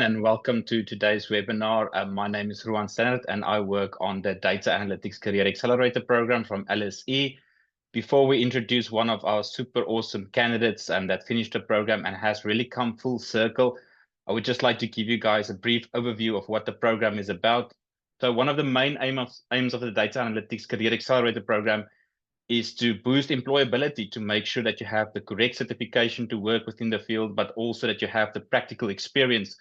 And welcome to today's webinar. My name is Ruan Stannard and I work on the Data Analytics Career Accelerator program from LSE. Before we introduce one of our super awesome candidates that finished the program and has really come full circle, I would just like to give you guys a brief overview of what the program is about. So one of the main aims of the Data Analytics Career Accelerator program is to boost employability, to make sure that you have the correct certification to work within the field, but also that you have the practical experience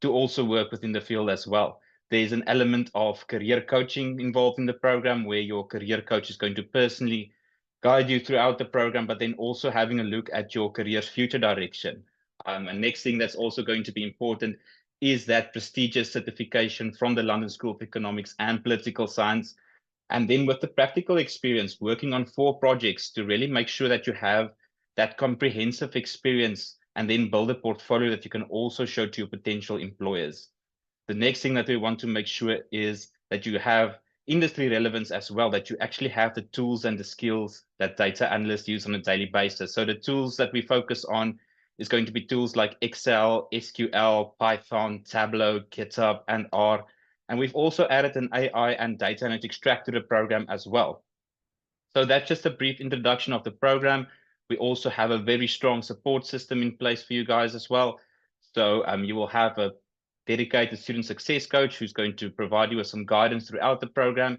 to also work within the field as well. There's an element of career coaching involved in the program where your career coach is going to personally guide you throughout the program, but then also having a look at your career's future direction. And next thing that's also going to be important is that prestigious certification from the London School of Economics and Political Science. And then with the practical experience, working on 4 projects to really make sure that you have that comprehensive experience and then build a portfolio that you can also show to your potential employers. The next thing that we want to make sure is that you have industry relevance as well, that you actually have the tools and the skills that data analysts use on a daily basis. So the tools that we focus on is going to be tools like Excel, SQL, Python, Tableau, GitHub, and R. And we've also added an AI and data analytics track to the program as well. So that's just a brief introduction of the program. We also have a very strong support system in place for you guys as well. So you will have a dedicated student success coach who's going to provide you with some guidance throughout the program.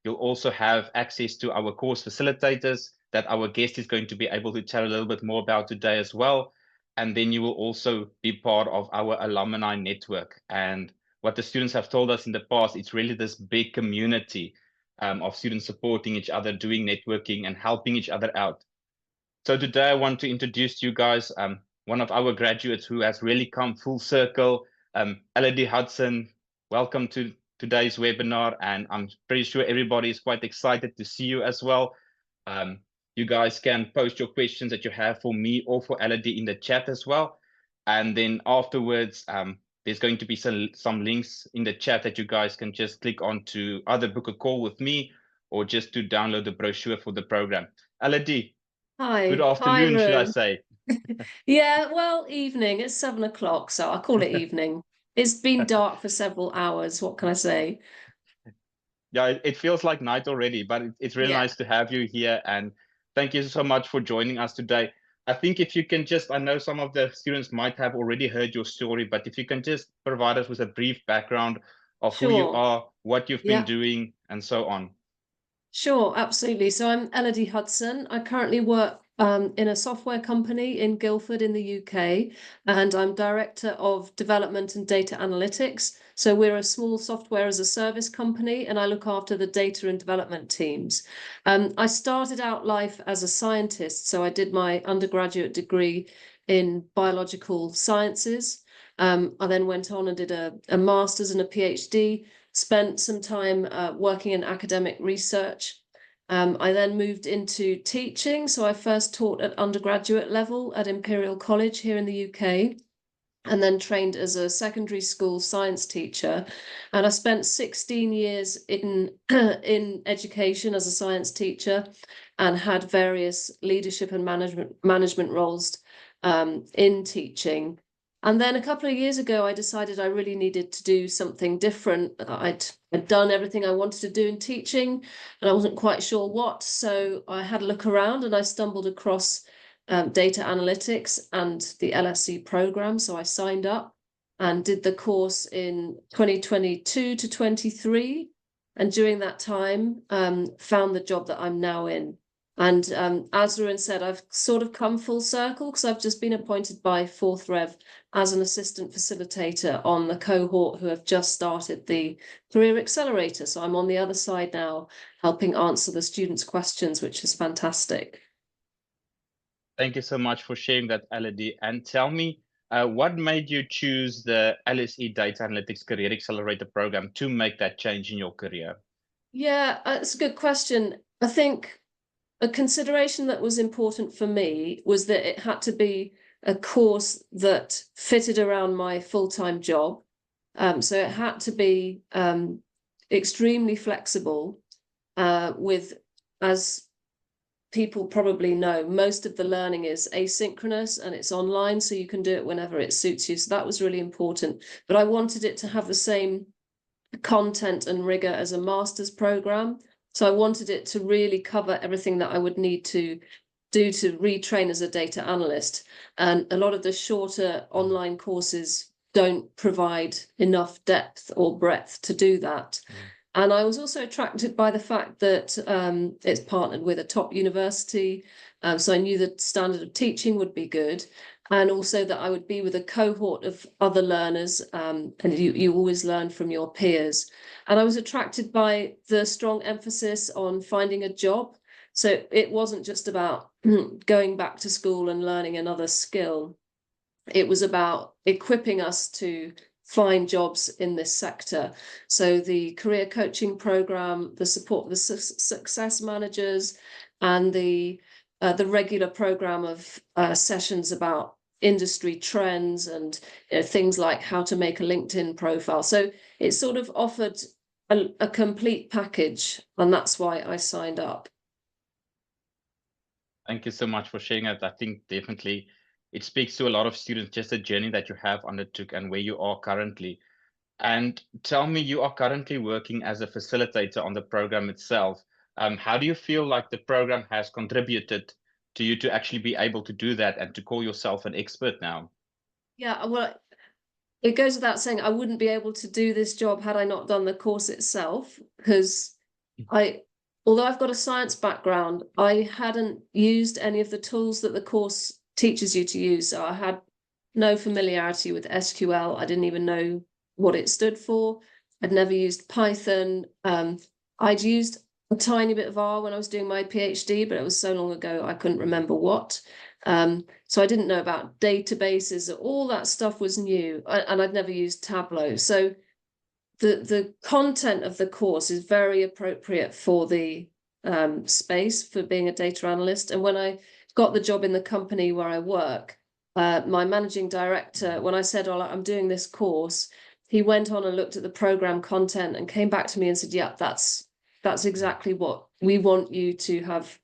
You'll also have access to our course facilitators that our guest is going to be able to tell a little bit more about today as well. And then you will also be part of our alumni network. And what the students have told us in the past, it's really this big community of students supporting each other, doing networking and helping each other out. So today I want to introduce to you guys one of our graduates who has really come full circle, LSE Hudson. Welcome to today's webinar, and I'm pretty sure everybody is quite excited to see you as well. You guys can post your questions that you have for me or for LSE in the chat as well. And then afterwards, there's going to be some links in the chat that you guys can just click on to either book a call with me or just to download the brochure for the program. LSE, Hi. good afternoon, should I say? Yeah, well, evening. It's 7 o'clock, so I'll call it evening. It's been dark for several hours. What can I say? Yeah, it feels like night already, but it's really Yeah, nice to have you here. And thank you so much for joining us today. I think if you can just, I know some of the students might have already heard your story, but if you can just provide us with a brief background of who you sure. are, what you've been Yeah, doing, and so on. sure, absolutely. So I'm Elodie Hudson. I currently work in a software company in Guildford in the UK, and I'm Director of Development and Data Analytics. So we're a small software as a service company, and I look after the data and development teams. I started out life as a scientist, so I did my undergraduate degree in biological sciences. I then went on and did a master's and a PhD, spent some time working in academic research. I then moved into teaching. So I first taught at undergraduate level at Imperial College here in the UK, and then trained as a secondary school science teacher. And I spent 16 years in in education as a science teacher, and had various leadership and management roles in teaching. And then a couple of years ago, I decided I really needed to do something different. I'd done everything I wanted to do in teaching, and I wasn't quite sure what. So I had a look around, and I stumbled across data analytics and the LSE program. So I signed up and did the course in 2022 to 23. And during that time, found the job that I'm now in. And as Ruin said, I've sort of come full circle because I've just been appointed by Fourth Rev as an assistant facilitator on the cohort who have just started the Career Accelerator. So I'm on the other side now, helping answer the students' questions, which is fantastic. Thank you so much for sharing that, LSE. And tell me, what made you choose the LSE Data Analytics Career Accelerator program to make that change in your career? Yeah, it's a good question. I think a consideration that was important for me was that it had to be a course that fitted around my full-time job. So it had to be extremely flexible with, as people probably know, most of the learning is asynchronous and it's online, so you can do it whenever it suits you. So that was really important. But I wanted it to have the same content and rigor as a master's program. So I wanted it to really cover everything that I would need to do to retrain as a data analyst. And a lot of the shorter online courses don't provide enough depth or breadth to do that. And I was also attracted by the fact that it's partnered with a top university. So I knew the standard of teaching would be good. And also that I would be with a cohort of other learners, and you always learn from your peers. And I was attracted by the strong emphasis on finding a job. So it wasn't just about going back to school and learning another skill. It was about equipping us to find jobs in this sector. So the career coaching program, the support of the success managers, and the regular program of sessions about industry trends and things like how to make a LinkedIn profile. So it sort of offered a complete package, and that's why I signed up. Thank you so much for sharing that. I think definitely it speaks to a lot of students, just the journey that you have undertook and where you are currently. And tell me, you are currently working as a facilitator on the program itself. How do you feel like the program has contributed to you to actually be able to do that and to call yourself an expert now? Yeah, well, it goes without saying I wouldn't be able to do this job had I not done the course itself, because although I've got a science background, I hadn't used any of the tools that the course teaches you to use. So I had no familiarity with SQL. I didn't even know what it stood for. I'd never used Python. I'd used a tiny bit of R when I was doing my PhD, but it was so long ago I couldn't remember what. So I didn't know about databases. All that stuff was new, and I'd never used Tableau. So the content of the course is very appropriate for the space for being a data analyst. And when I got the job in the company where I work, my managing director, when I said, "Oh, I'm doing this course," he went on and looked at the program content and came back to me and said, "Yeah, that's exactly what we want you to have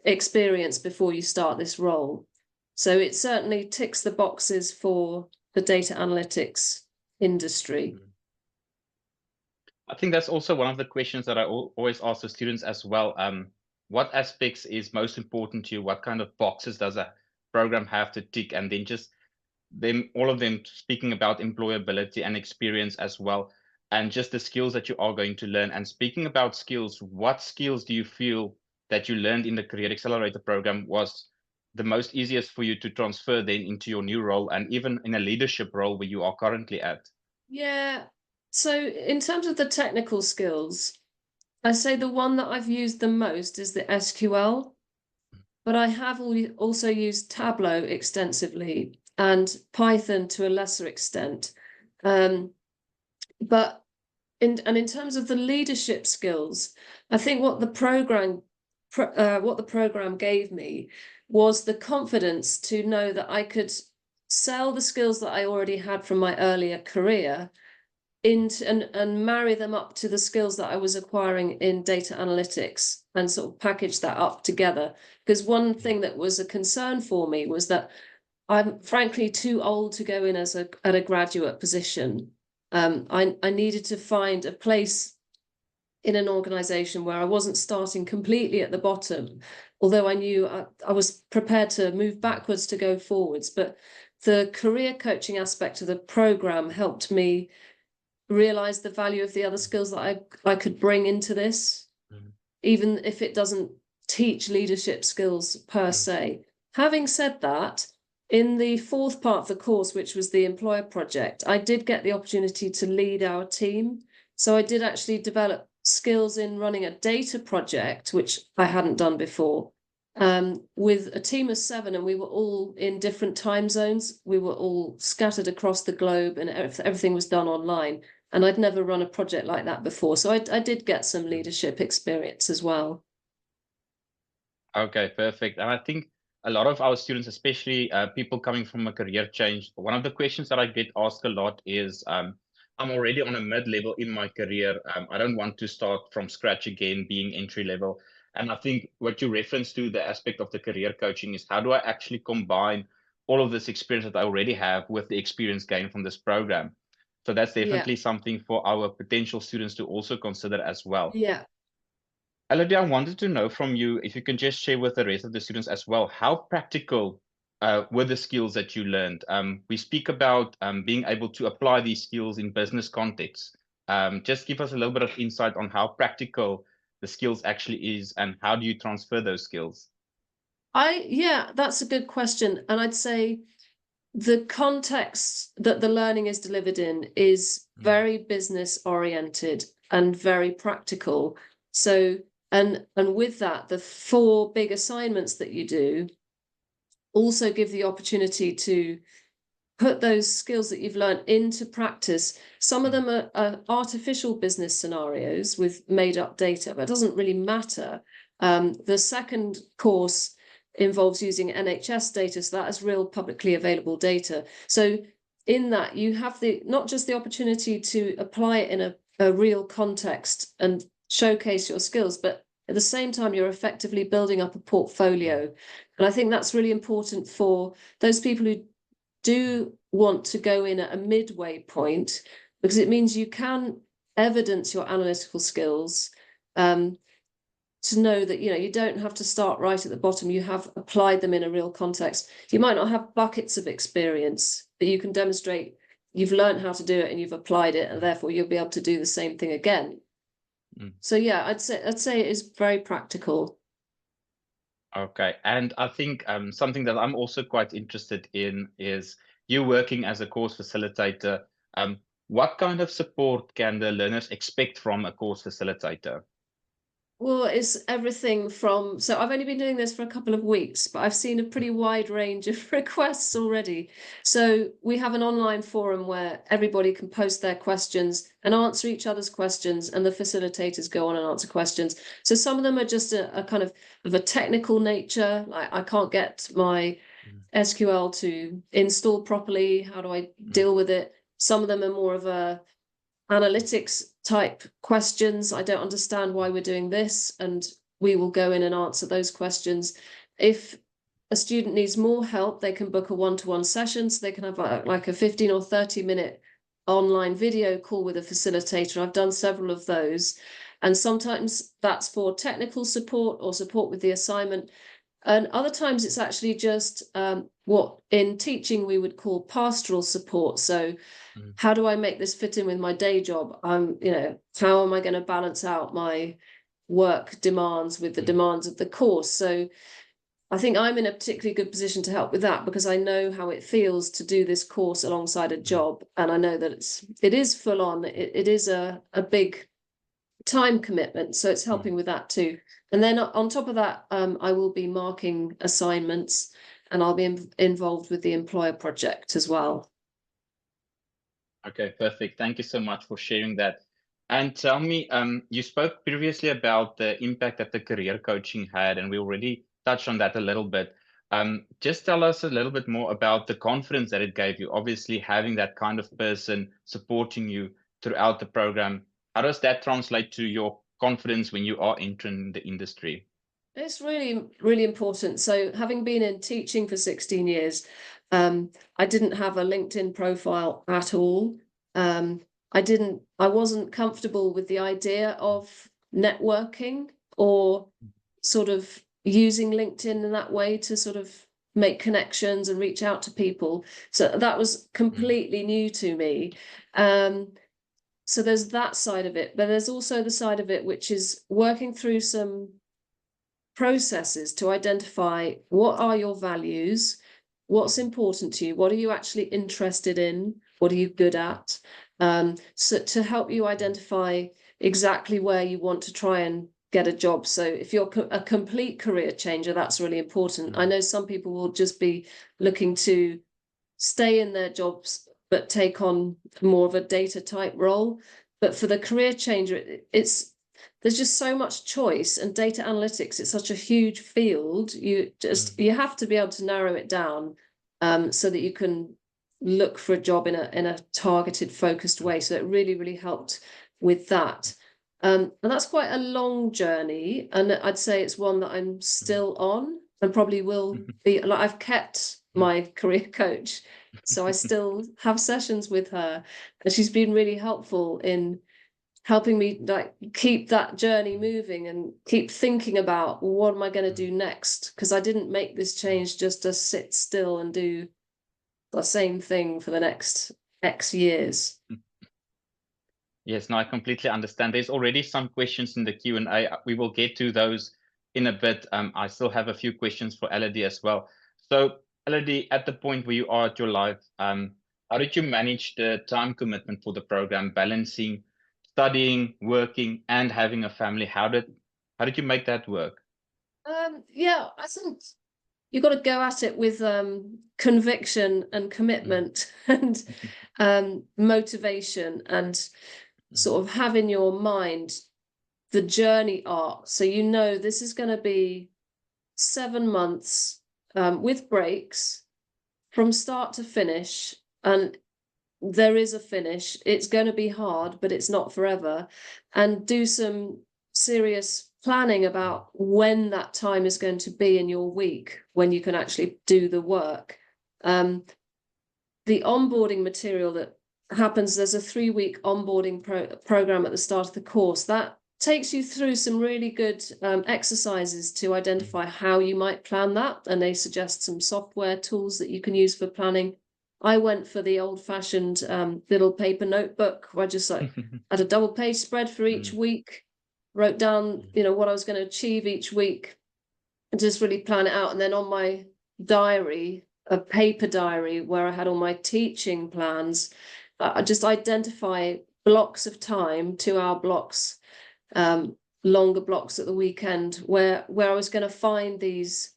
experience before you start this role." So it certainly ticks the boxes for the data analytics industry. I think that's also one of the questions that I always ask the students as well. What aspects is most important to you? What kind of boxes does a program have to tick? And then just all of them speaking about employability and experience as well, and just the skills that you are going to learn. And speaking about skills, what skills do you feel that you learned in the Career Accelerator program was the most easiest for you to transfer then into your new role and even in a leadership role where you are currently at? Yeah. So in terms of the technical skills, I say the one that I've used the most is the SQL, but I have also used Tableau extensively and Python to a lesser extent. But in terms of the leadership skills, I think what the program gave me was the confidence to know that I could sell the skills that I already had from my earlier career into and marry them up to the skills that I was acquiring in data analytics and sort of package that up together. Because one thing that was a concern for me was that I'm frankly too old to go in as at a graduate position. I needed to find a place in an organization where I wasn't starting completely at the bottom, although I knew I was prepared to move backwards to go forwards. But the career coaching aspect of the program helped me realize the value of the other skills that I could bring into this, even if it doesn't teach leadership skills per se. Having said that, in the fourth part of the course, which was the employer project, I did get the opportunity to lead our team. So I did actually develop skills in running a data project, which I hadn't done before, with a team of 7, and we were all in different time zones. We were all scattered across the globe, and everything was done online. And I'd never run a project like that before. So I did get some leadership experience as well. Okay, perfect. And I think a lot of our students, especially people coming from a career change, one of the questions that I get asked a lot is, I'm already on a mid-level in my career. I don't want to start from scratch again, being entry level. And I think what you reference to the aspect of the career coaching is how do I actually combine all of this experience that I already have with the experience gained from this program? So that's Yeah, definitely something for our potential students to also consider as well. yeah. Elodie, I wanted to know from you if you can just share with the rest of the students as well, how practical were the skills that you learned? We speak about being able to apply these skills in business contexts. Just give us a little bit of insight on how practical the skills actually is and how do you transfer those skills? Yeah, that's a good question. And I'd say the context that the learning is delivered in is very business oriented and very practical. So, and with that, the 4 big assignments that you do also give the opportunity to put those skills that you've learned into practice. Some of them are artificial business scenarios with made up data, but it doesn't really matter. The second course involves using NHS data, so that is real publicly available data. So in that, you have the not just the opportunity to apply it in a real context and showcase your skills, but at the same time, you're effectively building up a portfolio. And I think that's really important for those people who do want to go in at a midway point, because it means you can evidence your analytical skills, to know that you don't have to start right at the bottom. You have applied them in a real context. You might not have buckets of experience, but you can demonstrate you've learned how to do it and you've applied it, and therefore you'll be able to do the same thing again. So yeah, I'd say it is very practical. Okay, and I think something that I'm also quite interested in is you working as a course facilitator. What kind of support can the learners expect from a course facilitator? Well, it's everything from, so I've only been doing this for a couple of weeks, but I've seen a pretty wide range of requests already. So we have an online forum where everybody can post their questions and answer each other's questions, and the facilitators go on and answer questions. So some of them are just a kind of a technical nature, like I can't get my SQL to install properly. How do I deal with it? Some of them are more of a analytics type questions. I don't understand why we're doing this, and we will go in and answer those questions. If a student needs more help, they can book a one-to-one session, so they can have like a 15 or 30-minute online video call with a facilitator. I've done several of those, and sometimes that's for technical support or support with the assignment. And other times it's actually just what in teaching we would call pastoral support. So how do I make this fit in with my day job? How am I going to balance out my work demands with the demands of the course? So I think I'm in a particularly good position to help with that, because I know how it feels to do this course alongside a job. And I know that it is full on. It is a big time commitment. So it's helping with that too. And then on top of that, I will be marking assignments, and I'll be involved with the employer project as well. Okay, perfect. Thank you so much for sharing that. And tell me, you spoke previously about the impact that the career coaching had, and we already touched on that a little bit. Just tell us a little bit more about the confidence that it gave you. Obviously, having that kind of person supporting you throughout the program, how does that translate to your confidence when you are entering the industry? It's really, really important. So having been in teaching for 16 years, I didn't have a LinkedIn profile at all. I wasn't comfortable with the idea of networking or sort of using LinkedIn in that way to sort of make connections and reach out to people. So that was completely new to me. So there's that side of it, but there's also the side of it which is working through some processes to identify what are your values, what's important to you, what are you actually interested in, what are you good at, so to help you identify exactly where you want to try and get a job. So if you're a complete career changer, that's really important. I know some people will just be looking to stay in their jobs but take on more of a data type role. But for the career changer, there's just so much choice, and data analytics, it's such a huge field. You have to be able to narrow it down, so that you can look for a job in a targeted, focused way. So it really, really helped with that. And that's quite a long journey. And I'd say it's one that I'm still on and probably will be. Like, I've kept my career coach, so I still have sessions with her. And she's been really helpful in helping me like keep that journey moving and keep thinking about what am I going to do next? Because I didn't make this change just to sit still and do the same thing for the next X years. Yes, no, I completely understand. There's already some questions in the Q&A. We will get to those in a bit. I still have a few questions for Elodie as well. So, Elodie, at the point where you are at your life, how did you manage the time commitment for the program, balancing studying, working, and having a family? How did you make that work? Yeah, I think you've got to go at it with conviction and commitment and motivation and sort of have in your mind the journey arc. So you know this is going to be 7 months with breaks from start to finish, and there is a finish. It's going to be hard, but it's not forever. And do some serious planning about when that time is going to be in your week, when you can actually do the work. The onboarding material that happens, there's a 3-week onboarding program at the start of the course that takes you through some really good exercises to identify how you might plan that, and they suggest some software tools that you can use for planning. I went for the old-fashioned little paper notebook where I just like had a double-page spread for each week, wrote down what I was going to achieve each week, and just really plan it out. And then on my diary, a paper diary where I had all my teaching plans, I just identify blocks of time, 2-hour blocks, longer blocks at the weekend, where I was going to find these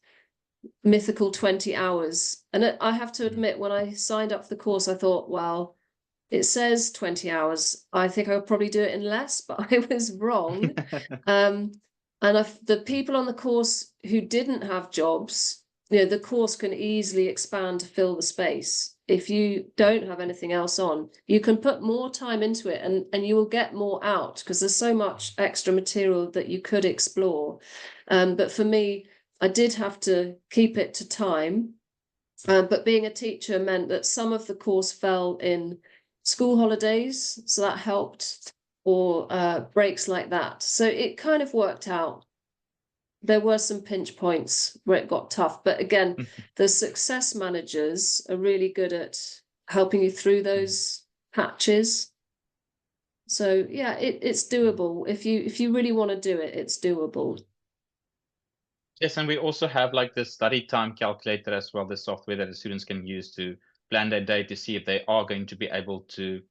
mythical 20 hours. And I have to admit, when I signed up for the course, I thought, well, it says 20 hours. I think I'll probably do it in less, but I was wrong. And the people on the course who didn't have jobs, the course can easily expand to fill the space. If you don't have anything else on, you can put more time into it and you will get more out because there's so much extra material that you could explore. But for me, I did have to keep it to time. But being a teacher meant that some of the course fell in school holidays, so that helped, or breaks like that. So it kind of worked out. There were some pinch points where it got tough, but again, the success managers are really good at helping you through those patches. So yeah, it's doable. If you really want to do it, it's doable. Yes, and we also have like the study time calculator as well, the software that the students can use to plan their day to see if they are going to be able to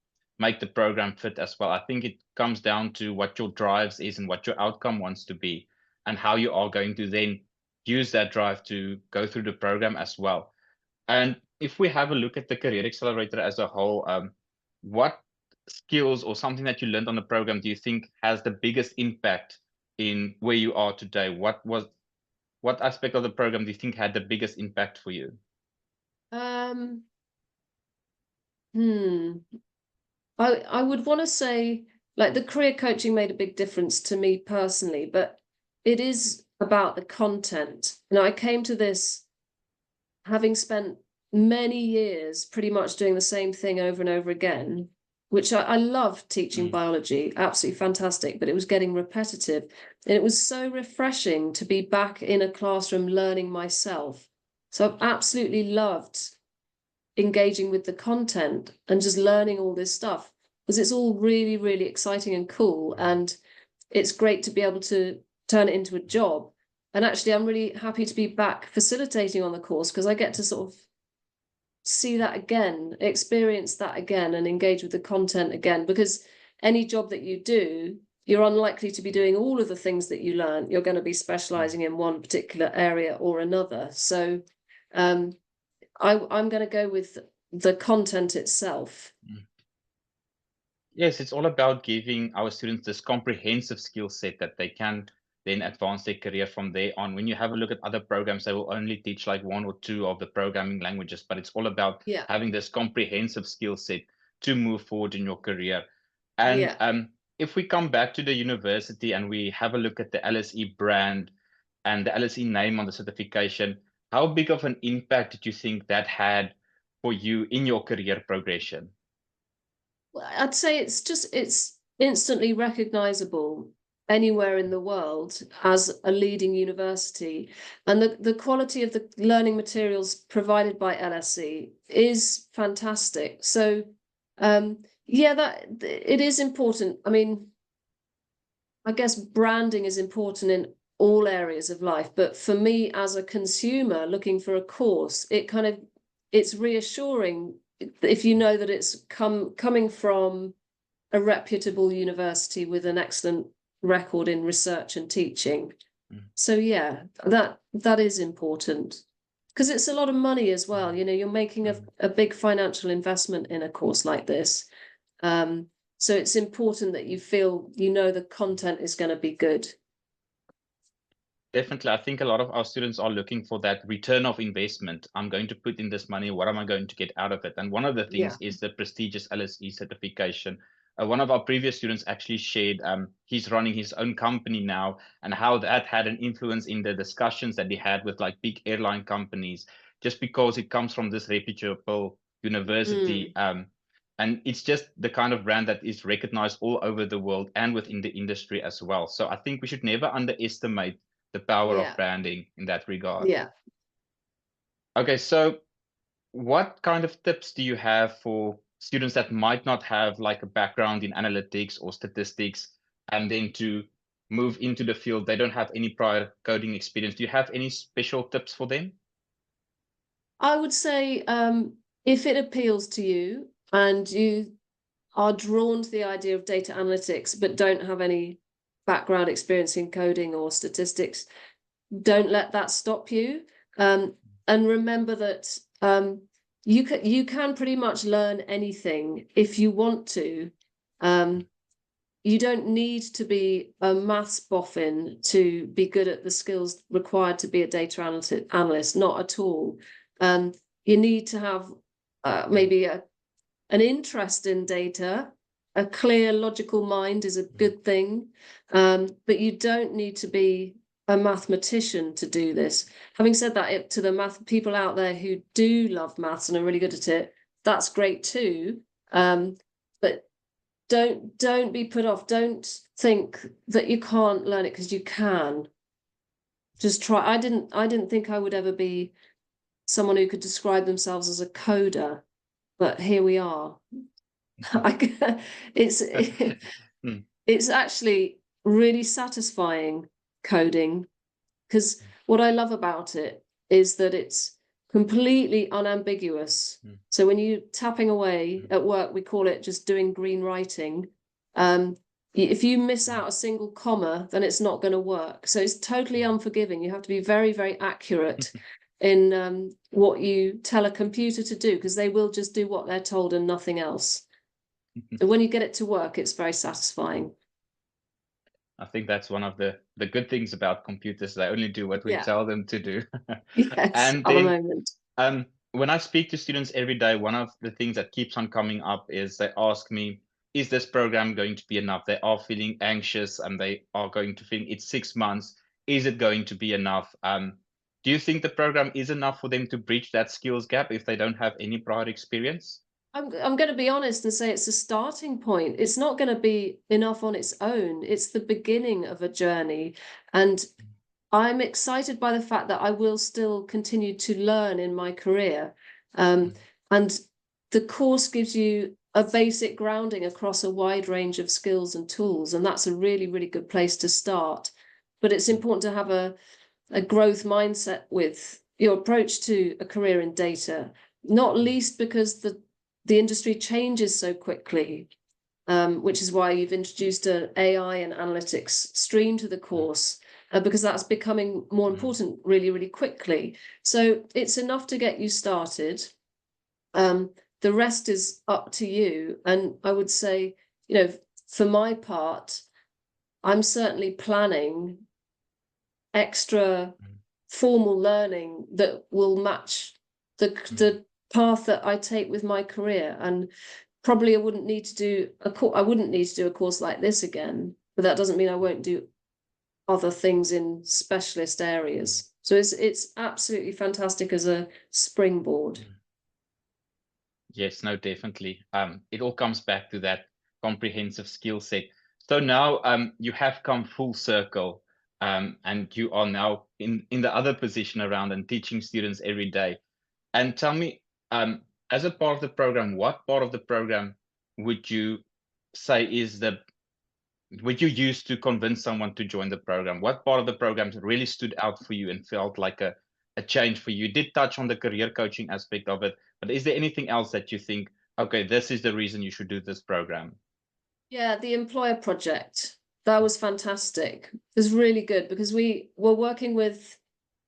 make the program fit as well. I think it comes down to what your drives is and what your outcome wants to be and how you are going to then use that drive to go through the program as well. And if we have a look at the Career Accelerator as a whole, what skills or something that you learned on the program do you think has the biggest impact in where you are today? What aspect of the program do you think had the biggest impact for you? I would want to say like the career coaching made a big difference to me personally, but it is about the content. I came to this having spent many years pretty much doing the same thing over and over again, which I loved teaching biology, absolutely fantastic, but it was getting repetitive. And it was so refreshing to be back in a classroom learning myself. So I've absolutely loved engaging with the content and just learning all this stuff because it's all really, really exciting and cool. And it's great to be able to turn it into a job. And actually, I'm really happy to be back facilitating on the course because I get to sort of see that again, experience that again, and engage with the content again. Because any job that you do, you're unlikely to be doing all of the things that you learn. You're going to be specializing in one particular area or another. So I'm going to go with the content itself. Yes, it's all about giving our students this comprehensive skill set that they can then advance their career from there on. When you have a look at other programs, they will only teach like 1 or 2 of the programming languages, but it's all about having this comprehensive skill set to move forward in your career. And if we come back to the university and we have a look at the LSE brand and the LSE name on the certification, how big of an impact did you think that had for you in your career progression? Well, I'd say it's instantly recognizable anywhere in the world as a leading university. And the quality of the learning materials provided by LSE is fantastic. So yeah, that it is important. I mean, I guess branding is important in all areas of life, but for me as a consumer looking for a course, it's reassuring if you know that it's coming from a reputable university with an excellent record in research and teaching. So yeah, that is important because it's a lot of money as well. You know, you're making a big financial investment in a course like this. So it's important that you feel you know the content is going to be good. Definitely. I think a lot of our students are looking for that return of investment. I'm going to put in this money. What am I going to get out of it? And one of the Yeah. things is the prestigious LSE certification. One of our previous students actually shared he's running his own company now and how that had an influence in the discussions that he had with like big airline companies, just because it comes from this reputable university. And it's just the kind of brand that is recognized all over the world and within the industry as well. So I think we should never underestimate the power of Yeah. branding in that regard. Yeah. Okay, so what kind of tips do you have for students that might not have like a background in analytics or statistics and then to move into the field, they don't have any prior coding experience? Do you have any special tips for them? I would say if it appeals to you and you are drawn to the idea of data analytics but don't have any background experience in coding or statistics, don't let that stop you. And remember that you can pretty much learn anything if you want to. You don't need to be a maths boffin to be good at the skills required to be a data analyst, not at all. You need to have maybe an interest in data. A clear, logical mind is a good thing, but you don't need to be a mathematician to do this. Having said that, to the math people out there who do love maths and are really good at it, that's great too. But don't be put off. Don't think that you can't learn it because you can. Just try. I didn't think I would ever be someone who could describe themselves as a coder, but here we are. It's it's actually really satisfying coding because what I love about it is that it's completely unambiguous. So when you're tapping away at work, we call it just doing green writing. If you miss out a single comma, then it's not going to work. So it's totally unforgiving. You have to be very, very accurate in what you tell a computer to do because they will just do what they're told and nothing else. So when you get it to work, it's very satisfying. I think that's one of the good things about computers. They only do what we Yeah. tell them to do. Yes, And at the then moment. when I speak to students every day, one of the things that keeps on coming up is they ask me, is this program going to be enough? They are feeling anxious and they are going to think it's 6 months. Is it going to be enough? Do you think the program is enough for them to bridge that skills gap if they don't have any prior experience? I'm going to be honest and say it's a starting point. It's not going to be enough on its own. It's the beginning of a journey. And I'm excited by the fact that I will still continue to learn in my career. And the course gives you a basic grounding across a wide range of skills and tools. And that's a really, really good place to start. But it's important to have a growth mindset with your approach to a career in data, not least because the industry changes so quickly, which is why you've introduced an AI and analytics stream to the course, because that's becoming more important really, really quickly. So it's enough to get you started. The rest is up to you. And I would say, you know, for my part, I'm certainly planning extra formal learning that will match the path that I take with my career. And probably I wouldn't need to do a course like this again, but that doesn't mean I won't do other things in specialist areas. So it's absolutely fantastic as a springboard. Yes, no, definitely. It all comes back to that comprehensive skill set. So now you have come full circle, and you are now in the other position around and teaching students every day. And tell me, as a part of the program, what part of the program would you say is would you use to convince someone to join the program? What part of the program really stood out for you and felt like a change for you? You did touch on the career coaching aspect of it, but is there anything else that you think, okay, this is the reason you should do this program? Yeah, the employer project, that was fantastic. It was really good because we were working with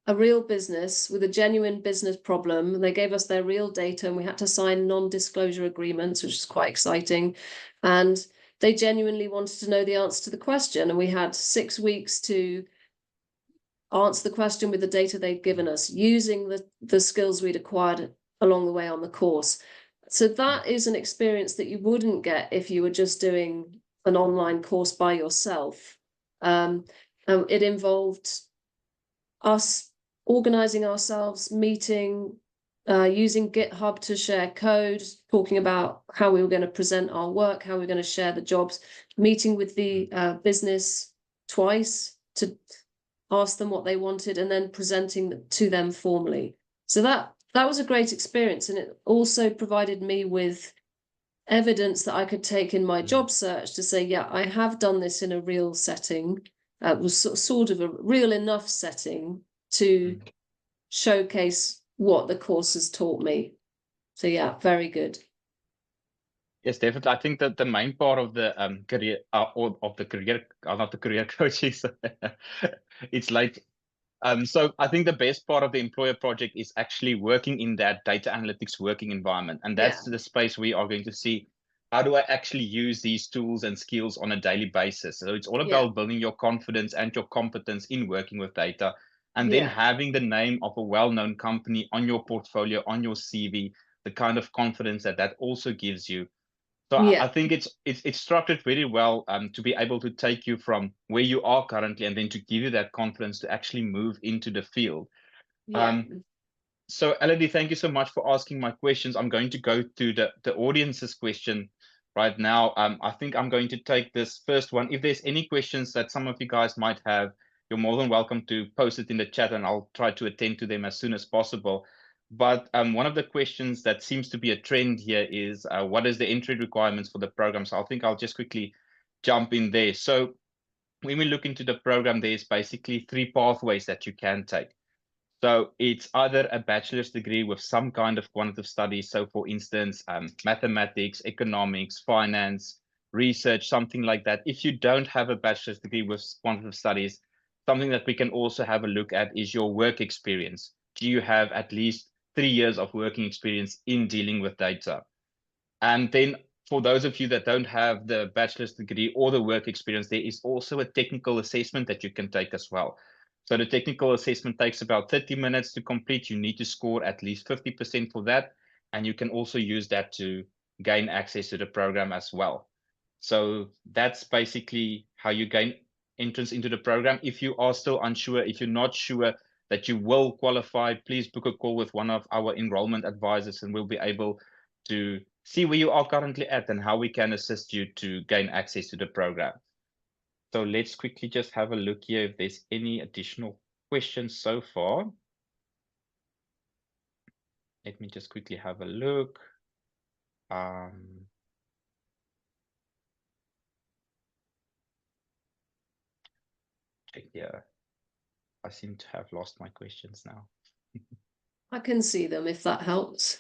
a real business with a genuine business problem. They gave us their real data and we had to sign non-disclosure agreements, which is quite exciting. And they genuinely wanted to know the answer to the question. And we had 6 weeks to answer the question with the data they'd given us, using the skills we'd acquired along the way on the course. So that is an experience that you wouldn't get if you were just doing an online course by yourself. It involved us organizing ourselves, meeting, using GitHub to share code, talking about how we were going to present our work, how we were going to share the jobs, meeting with the business twice to ask them what they wanted, and then presenting to them formally. So that was a great experience, and it also provided me with evidence that I could take in my job search to say, yeah, I have done this in a real setting. It was sort of a real enough setting to showcase what the course has taught me. So yeah, very good. Yes, definitely. I think that the main part of the career or of the career, not the career coaching, it's like so I think the best part of the employer project is actually working in that data analytics working environment. And that's the space we are going to see, how do I actually use these tools and skills on a daily basis? So it's all about building your confidence and your competence in working with data, and then having the name of a well-known company on your portfolio, on your CV, the kind of confidence that that also gives you. So I think it's structured very well to be able to take you from where you are currently and then to give you that confidence to actually move into the field. So Elodie, thank you so much for asking my questions. I'm going to go to the audience's question right now. I think I'm going to take this first one. If there's any questions that some of you guys might have, you're more than welcome to post it in the chat and I'll try to attend to them as soon as possible. But one of the questions that seems to be a trend here is what is the entry requirements for the program? So I think I'll just quickly jump in there. So when we look into the program, there's basically 3 pathways that you can take. So it's either a bachelor's degree with some kind of quantitative studies. So for instance, mathematics, economics, finance, research, something like that. If you don't have a bachelor's degree with quantitative studies, something that we can also have a look at is your work experience. Do you have at least 3 years of working experience in dealing with data? And then for those of you that don't have the bachelor's degree or the work experience, there is also a technical assessment that you can take as well. So the technical assessment takes about 30 minutes to complete. You need to score at least 50% for that. And you can also use that to gain access to the program as well. So that's basically how you gain entrance into the program. If you are still unsure, if you're not sure that you will qualify, please book a call with one of our enrollment advisors and we'll be able to see where you are currently at and how we can assist you to gain access to the program. So let's quickly just have a look here if there's any additional questions so far. Let me just quickly have a look. Check here. I seem to have lost my questions now. I can see them if that helps.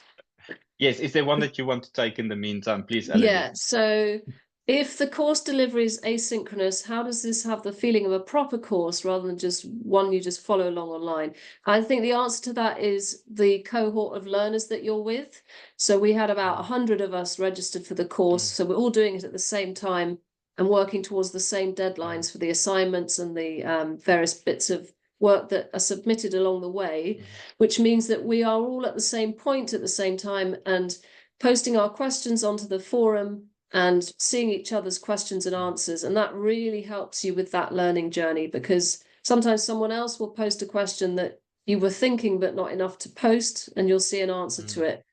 Yes, is there one that you want to take in the meantime, please, Elodie? Yeah, so if the course delivery is asynchronous, how does this have the feeling of a proper course rather than just one you just follow along online? I think the answer to that is the cohort of learners that you're with. So we had about 100 of us registered for the course. So we're all doing it at the same time and working towards the same deadlines for the assignments and the various bits of work that are submitted along the way, which means that we are all at the same point at the same time. And posting our questions onto the forum and seeing each other's questions and answers. And that really helps you with that learning journey, because sometimes someone else will post a question that you were thinking but not enough to post, and you'll see an answer to it.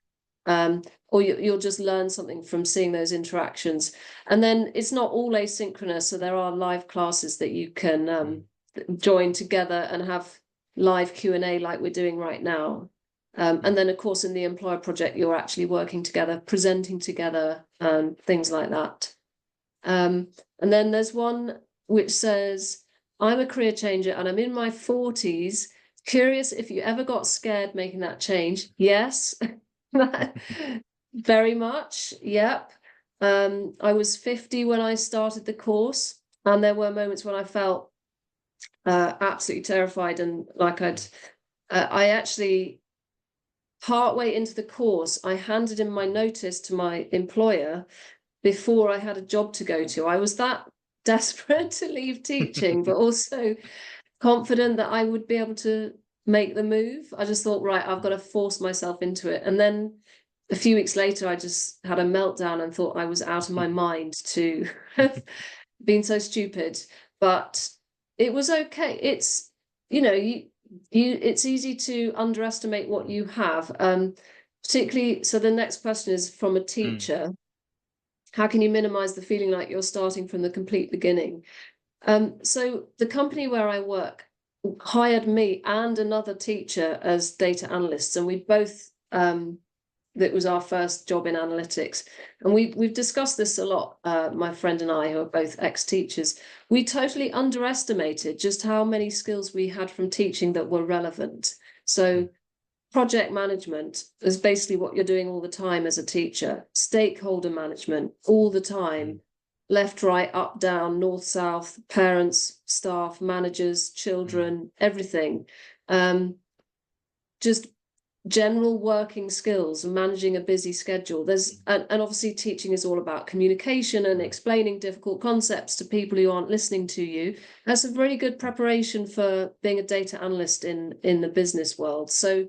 Or you'll just learn something from seeing those interactions. And then it's not all asynchronous, so there are live classes that you can join together and have live Q&A like we're doing right now. And then, of course, in the employer project, you're actually working together, presenting together, things like that. And then there's one which says, I'm a career changer and I'm in my 40s. Curious if you ever got scared making that change. Yes, very much. Yep. I was 50 when I started the course, and there were moments when I felt absolutely terrified, and like I actually, partway into the course, I handed in my notice to my employer before I had a job to go to. I was that desperate to leave teaching, but also confident that I would be able to make the move. I just thought, right, I've got to force myself into it. And then a few weeks later, I just had a meltdown and thought I was out of my mind to have been so stupid. But it was okay. It's, it's easy to underestimate what you have. Particularly, so the next question is from a teacher. How can you minimize the feeling like you're starting from the complete beginning? So the company where I work hired me and another teacher as data analysts, and we both, that was our first job in analytics. And we've discussed this a lot, my friend and I, who are both ex-teachers. We totally underestimated just how many skills we had from teaching that were relevant. So project management is basically what you're doing all the time as a teacher. Stakeholder management all the time. Left, right, up, down, north, south, parents, staff, managers, children, everything. Just general working skills and managing a busy schedule. And obviously teaching is all about communication and explaining difficult concepts to people who aren't listening to you. That's a really good preparation for being a data analyst in the business world. So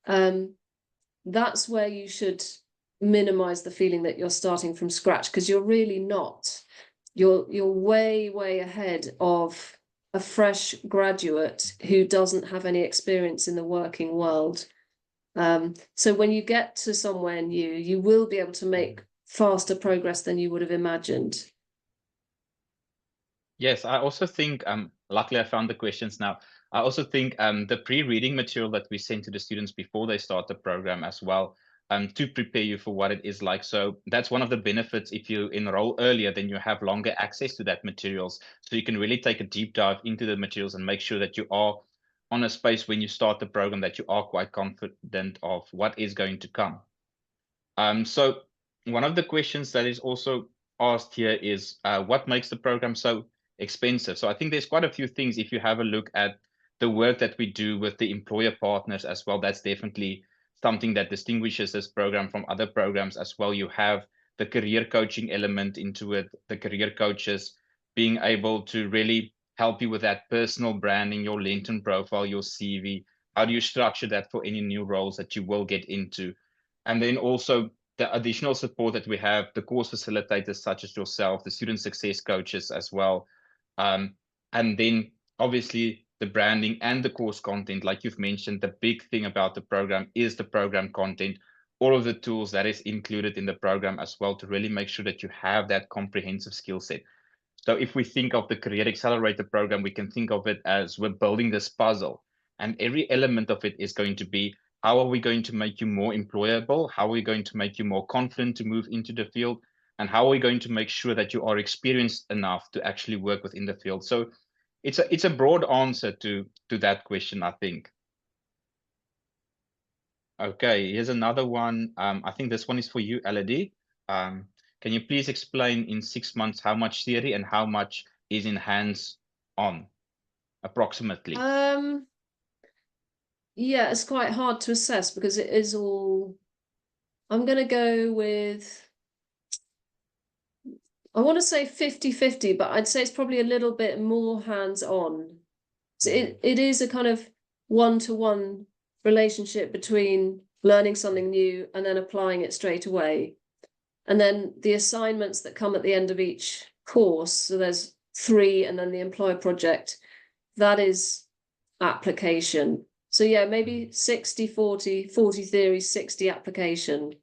that's where you should minimize the feeling that you're starting from scratch, because you're really not. You're way ahead of a fresh graduate who doesn't have any experience in the working world. So when you get to somewhere new, you will be able to make faster progress than you would have imagined. Yes, I also think, luckily I found the questions now. I also think the pre-reading material that we send to the students before they start the program as well, to prepare you for what it is like. So that's one of the benefits. If you enroll earlier, then you have longer access to that materials. So you can really take a deep dive into the materials and make sure that you are on a space when you start the program, that you are quite confident of what is going to come. So one of the questions that is also asked here is, what makes the program so expensive? So I think there's quite a few things. If you have a look at the work that we do with the employer partners as well, that's definitely something that distinguishes this program from other programs as well. You have the career coaching element into it, the career coaches being able to really help you with that personal branding, your LinkedIn profile, your CV. How do you structure that for any new roles that you will get into? And then also the additional support that we have, the course facilitators such as yourself, the student success coaches as well. And then obviously the branding and the course content, like you've mentioned, the big thing about the program is the program content, all of the tools that is included in the program as well, to really make sure that you have that comprehensive skill set. So if we think of the Career Accelerator program, we can think of it as we're building this puzzle, and every element of it is going to be, how are we going to make you more employable? How are we going to make you more confident to move into the field? And how are we going to make sure that you are experienced enough to actually work within the field? So it's a broad answer to that question, I think. Okay, here's another one. I think this one is for you, Elodie. Can you please explain in 6 months how much theory and how much is in hands-on, approximately? Yeah, it's quite hard to assess because it is all. I'm going to go with, I want to say 50-50, but I'd say it's probably a little bit more hands-on. So it is a kind of one-to-one relationship between learning something new and then applying it straight away. And then the assignments that come at the end of each course, so there's 3 and then the employer project, that is application. So yeah, maybe 60-40, 40 theory, 60 application.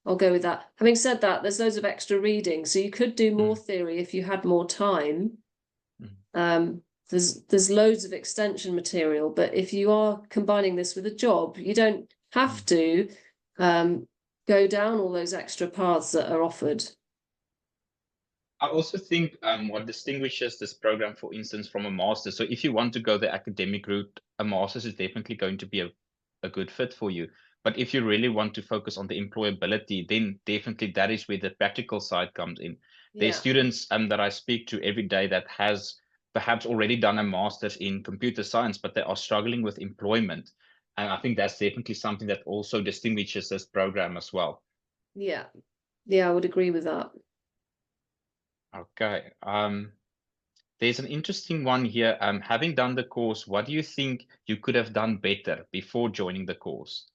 I'll go with that. Having said that, there's loads of extra reading, so you could do more theory if you had more time. There's loads of extension material, but if you are combining this with a job, you don't have to go down all those extra paths that are offered. I also think what distinguishes this program, for instance, from a master's, so if you want to go the academic route, a master's is definitely going to be a good fit for you. But if you really want to focus on the employability, then definitely that is where the practical side comes in. There's students that I speak to every day that has perhaps already done a master's in computer science, but they are struggling with employment. And I think that's definitely something that also distinguishes this program as well. Yeah, I would agree with that. Okay. There's an interesting one here. Having done the course, what do you think you could have done better before joining the course?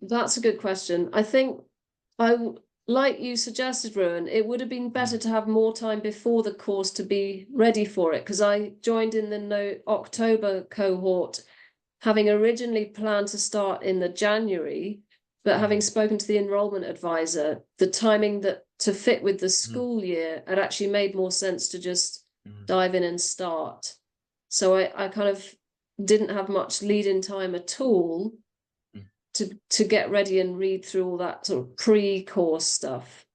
That's a good question. I think like you suggested, Rowan, it would have been better to have more time before the course to be ready for it, because I joined in the October cohort, having originally planned to start in the January, but having spoken to the enrollment advisor, the timing that to fit with the school year, it actually made more sense to just dive in and start. So I kind of didn't have much lead-in time at all to get ready and read through all that sort of pre-course stuff.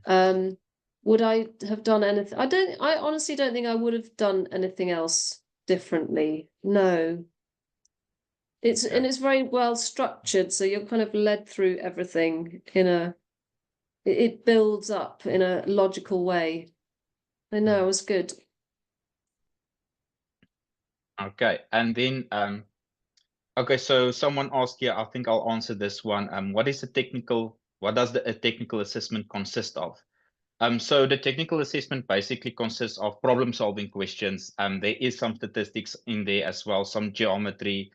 Would I have done anything? I honestly don't think I would have done anything else differently. No. And it's very well structured, so you're kind of led through everything it builds up in a logical way. I know, it was good. Okay, and then okay, so someone asked here, I think I'll answer this one. What does a technical assessment consist of? So the technical assessment basically consists of problem-solving questions. There is some statistics in there as well, some geometry,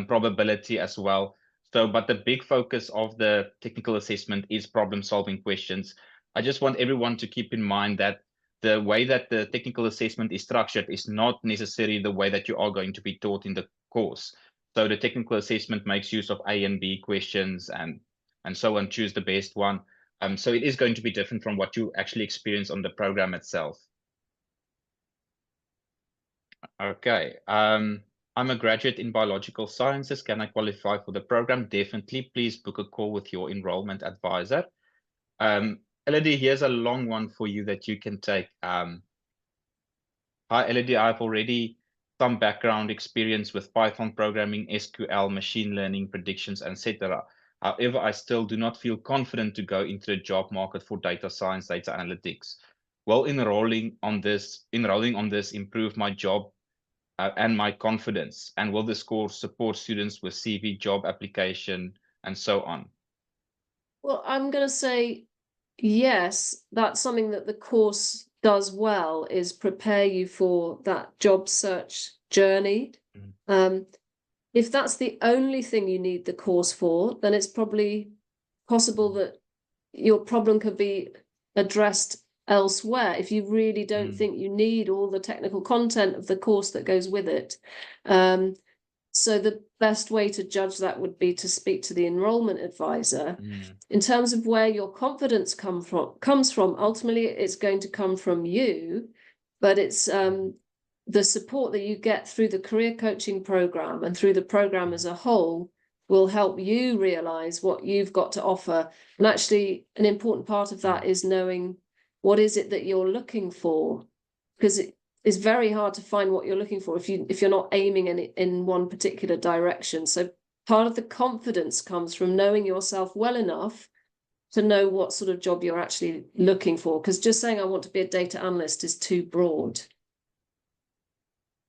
probability as well. So, but the big focus of the technical assessment is problem-solving questions. I just want everyone to keep in mind that the way that the technical assessment is structured is not necessarily the way that you are going to be taught in the course. So the technical assessment makes use of A and B questions and so on, choose the best one. So it is going to be different from what you actually experience on the program itself. Okay. I'm a graduate in biological sciences. Can I qualify for the program? Definitely. Please book a call with your enrollment advisor. Elodie, here's a long one for you that you can take. Hi, Elodie. I've already some background experience with Python programming, SQL, machine learning, predictions, etc. However, I still do not feel confident to go into the job market for data science, data analytics. Will enrolling on this improve my job and my confidence? And will this course support students with CV, job application, and so on? Well, I'm going to say yes, that's something that the course does well, is prepare you for that job search journey. If that's the only thing you need the course for, then it's probably possible that your problem could be addressed elsewhere if you really don't think you need all the technical content of the course that goes with it. So the best way to judge that would be to speak to the enrollment advisor. In terms of where your confidence comes from, ultimately it's going to come from you, but it's the support that you get through the career coaching program and through the program as a whole will help you realize what you've got to offer. And actually, an important part of that is knowing what is it that you're looking for, because it is very hard to find what you're looking for if you're not aiming in one particular direction. So part of the confidence comes from knowing yourself well enough to know what sort of job you're actually looking for, because just saying I want to be a data analyst is too broad.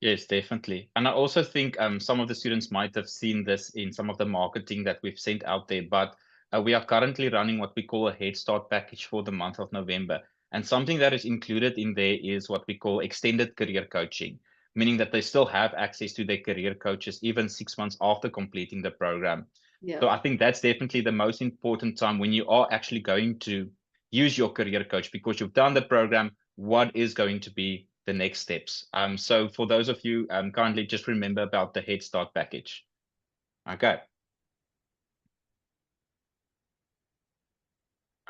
Yes, definitely. And I also think some of the students might have seen this in some of the marketing that we've sent out there, but we are currently running what we call a Head Start package for the month of November. And something that is included in there is what we call extended career coaching. meaning that they still have access to their career coaches even 6 months after completing the program. Yeah. So I think that's definitely the most important time when you are actually going to use your career coach, because you've done the program. What is going to be the next steps? So for those of you, kindly just remember about the Head Start package. Okay.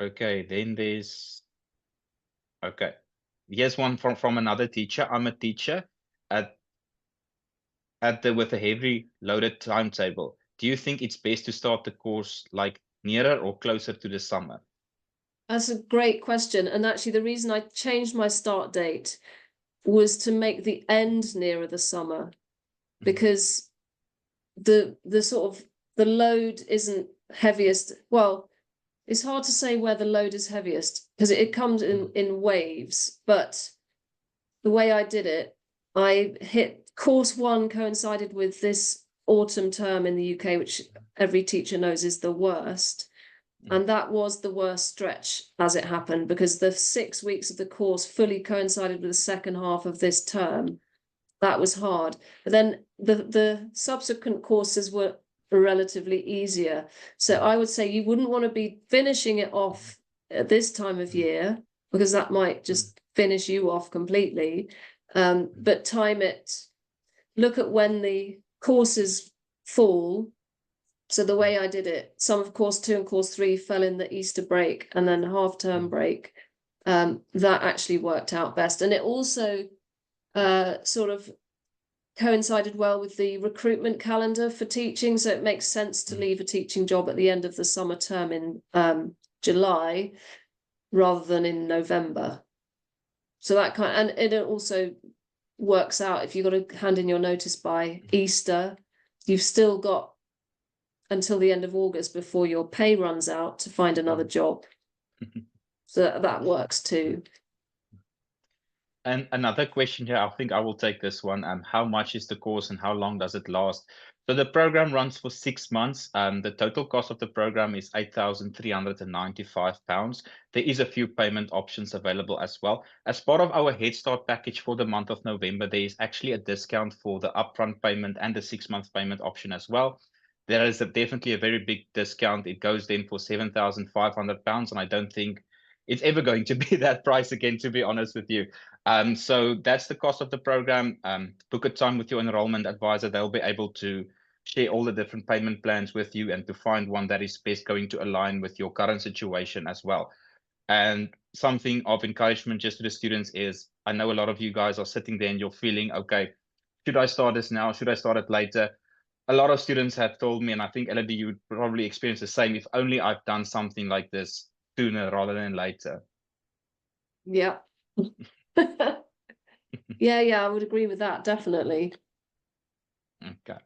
Okay, then okay. Here's one from another teacher. I'm a teacher at with a heavy loaded timetable. Do you think it's best to start the course like nearer or closer to the summer? That's a great question. And actually, the reason I changed my start date was to make the end nearer the summer, because the sort of the load isn't heaviest. Well, it's hard to say where the load is heaviest because it comes in waves. But the way I did it, I hit course one coincided with this autumn term in the UK, which every teacher knows is the worst. And that was the worst stretch as it happened, because the 6 weeks of the course fully coincided with the second half of this term. That was hard. But then the subsequent courses were relatively easier. So I would say you wouldn't want to be finishing it off at this time of year, because that might just finish you off completely. But time it, look at when the courses fall. So the way I did it, some of course 2 and course 3 fell in the Easter break and then half-term break. That actually worked out best. And it also sort of coincided well with the recruitment calendar for teaching. So it makes sense to leave a teaching job at the end of the summer term in July rather than in November. So that and it also works out if you've got to hand in your notice by Easter, you've still got until the end of August before your pay runs out to find another job. So that works too. And another question here, I think I will take this one. How much is the course and how long does it last? So the program runs for 6 months. The total cost of the program is £8,395. There is a few payment options available as well. As part of our Head Start package for the month of November, there is actually a discount for the upfront payment and the 6-month payment option as well. There is definitely a very big discount. It goes then for £7,500, and I don't think it's ever going to be that price again, to be honest with you. So that's the cost of the program. Book a time with your enrollment advisor. They'll be able to share all the different payment plans with you and to find one that is best going to align with your current situation as well. And something of encouragement just to the students is, I know a lot of you guys are sitting there and you're feeling, okay, should I start this now? Should I start it later? A lot of students have told me, and I think Elodie, you would probably experience the same, if only I've done something like this sooner rather than later. Yeah. Yeah, I would agree with that, definitely. Okay.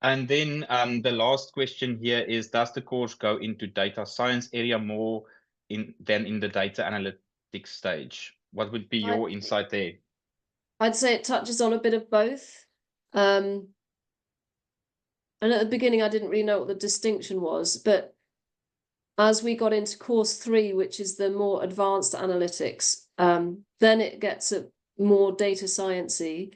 And then the last question here is, does the course go into data science area more than in the data analytics stage? What would be your insight there? I'd say it touches on a bit of both. And at the beginning, I didn't really know what the distinction was, but as we got into course 3, which is the more advanced analytics, then it gets a more data sciencey.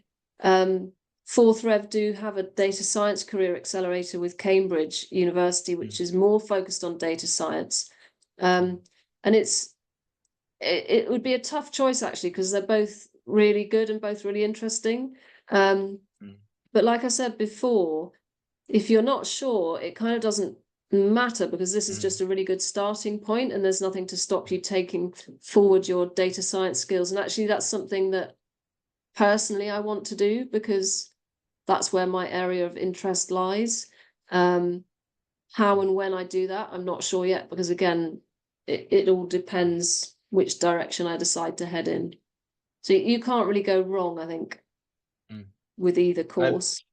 Fourth Rev do have a data science career accelerator with Cambridge University, which is more focused on data science. And it would be a tough choice actually, because they're both really good and both really interesting. But like I said before, if you're not sure, it kind of doesn't matter, because this is just a really good starting point and there's nothing to stop you taking forward your data science skills. And actually that's something that personally I want to do, because that's where my area of interest lies. How and when I do that, I'm not sure yet, because again, it all depends which direction I decide to head in. So you can't really go wrong, I think, with either course.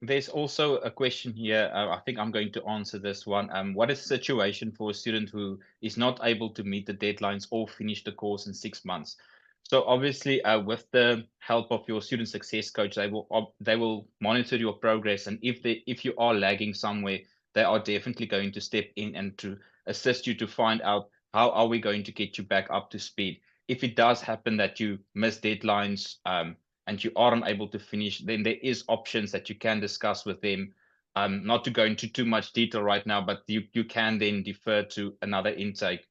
There's also a question here. I think I'm going to answer this one. What is the situation for a student who is not able to meet the deadlines or finish the course in 6 months? So obviously, with the help of your student success coach, they will monitor your progress, and if you are lagging somewhere, they are definitely going to step in and to assist you to find out how are we going to get you back up to speed. If it does happen that you miss deadlines, and you are unable to finish, then there is options that you can discuss with them. Not to go into too much detail right now, but you can then defer to another intake.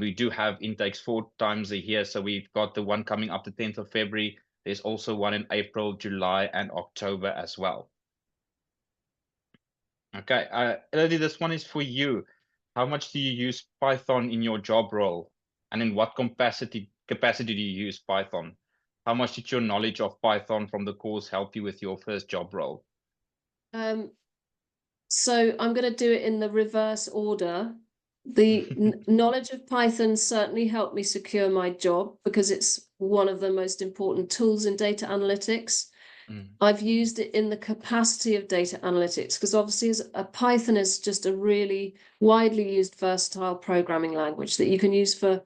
We do have intakes 4 times a year, so we've got the one coming up the 10th of February. There's also one in April, July, and October as well. Okay, Elodie, this one is for you. How much do you use Python in your job role, and in what capacity do you use Python? How much did your knowledge of Python from the course help you with your first job role? So I'm going to do it in the reverse order. The knowledge of Python certainly helped me secure my job because it's one of the most important tools in data analytics. I've used it in the capacity of data analytics because obviously Python is just a really widely used versatile programming language that you can use for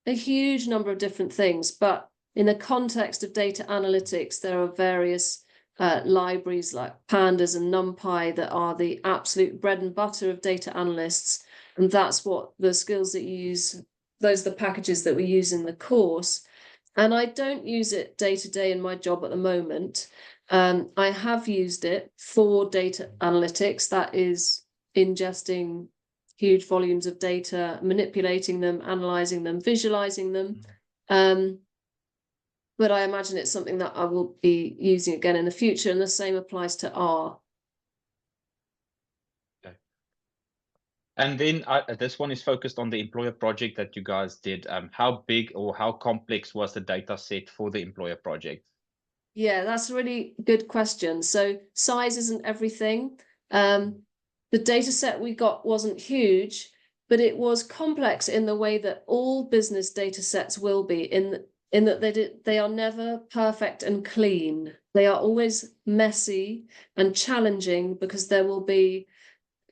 a huge number of different things. But in the context of data analytics, there are various libraries like pandas and NumPy that are the absolute bread and butter of data analysts. And that's what the skills that you use, those are the packages that we use in the course. And I don't use it day to day in my job at the moment. I have used it for data analytics, that is ingesting huge volumes of data, manipulating them, analyzing them, visualizing them. But I imagine it's something that I will be using again in the future, and the same applies to R. Okay. And then this one is focused on the employer project that you guys did. How big or how complex was the data set for the employer project? Yeah, that's a really good question. So size isn't everything. The data set we got wasn't huge, but it was complex in the way that all business data sets will be, in that they are never perfect and clean. They are always messy and challenging because there will be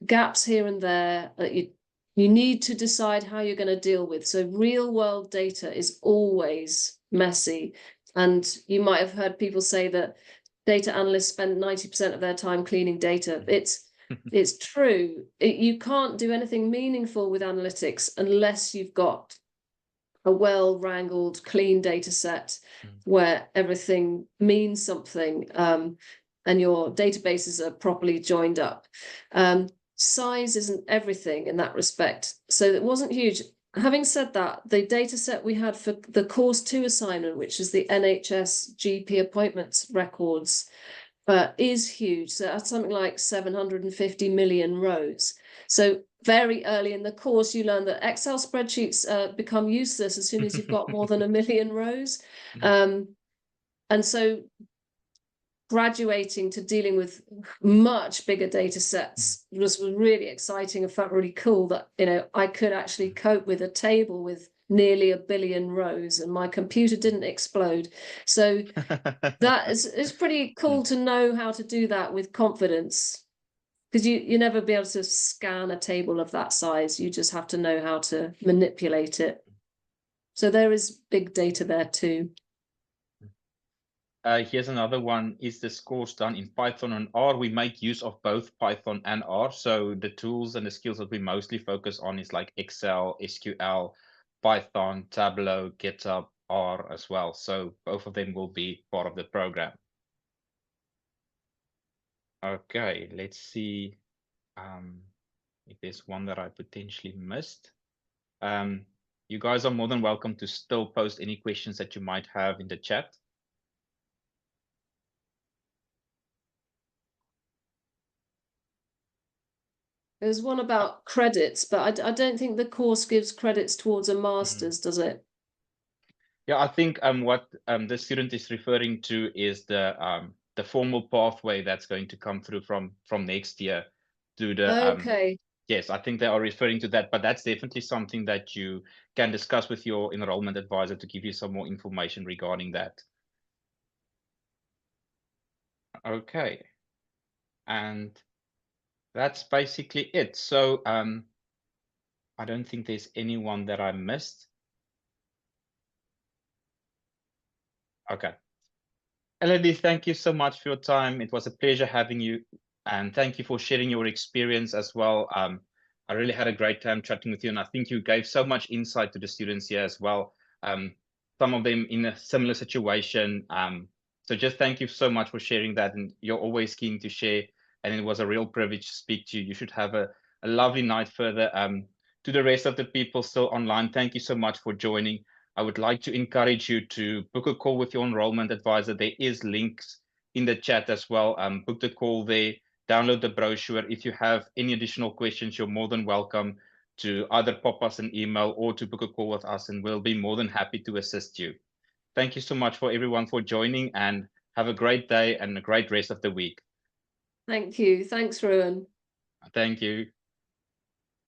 gaps here and there that you need to decide how you're going to deal with. So real world data is always messy. And you might have heard people say that data analysts spend 90% of their time cleaning data. It's true. You can't do anything meaningful with analytics unless you've got a well-wrangled, clean data set where everything means something, and your databases are properly joined up. Size isn't everything in that respect. So it wasn't huge. Having said that, the data set we had for the course 2 assignment, which is the NHS GP appointments records, is huge. So that's something like 750 million rows. So very early in the course, you learn that Excel spreadsheets become useless as soon as you've got more than 1 million rows. And so graduating to dealing with much bigger data sets was really exciting and felt really cool that, I could actually cope with a table with nearly 1 billion rows and my computer didn't explode. So that is pretty cool to know how to do that with confidence, because you never be able to scan a table of that size. You just have to know how to manipulate it. So there is big data there too. Here's another one. Is this course done in Python and R? We make use of both Python and R. So the tools and the skills that we mostly focus on is like Excel, SQL, Python, Tableau, GitHub, R as well. So both of them will be part of the program. Okay, let's see if there's one that I potentially missed. You guys are more than welcome to still post any questions that you might have in the chat. There's one about credits, but I don't think the course gives credits towards a master's, does it? Yeah, I think what the student is referring to is the formal pathway that's going to come through from next year to the Okay. Yes, I think they are referring to that, but that's definitely something that you can discuss with your enrollment advisor to give you some more information regarding that. Okay, and that's basically it. So I don't think there's anyone that I missed. Okay. Elodie, thank you so much for your time. It was a pleasure having you, and thank you for sharing your experience as well. I really had a great time chatting with you, and I think you gave so much insight to the students here as well. Some of them in a similar situation, So just thank you so much for sharing that. And you're always keen to share. And it was a real privilege to speak to you. You should have a lovely night further. To the rest of the people still online, thank you so much for joining. I would like to encourage you to book a call with your enrollment advisor. There is links in the chat as well. Book the call there, download the brochure. If you have any additional questions, you're more than welcome to either pop us an email or to book a call with us, and we'll be more than happy to assist you. Thank you so much for everyone for joining, and have a great day and a great rest of the week. Thank you. Thanks, Ruan. Thank you.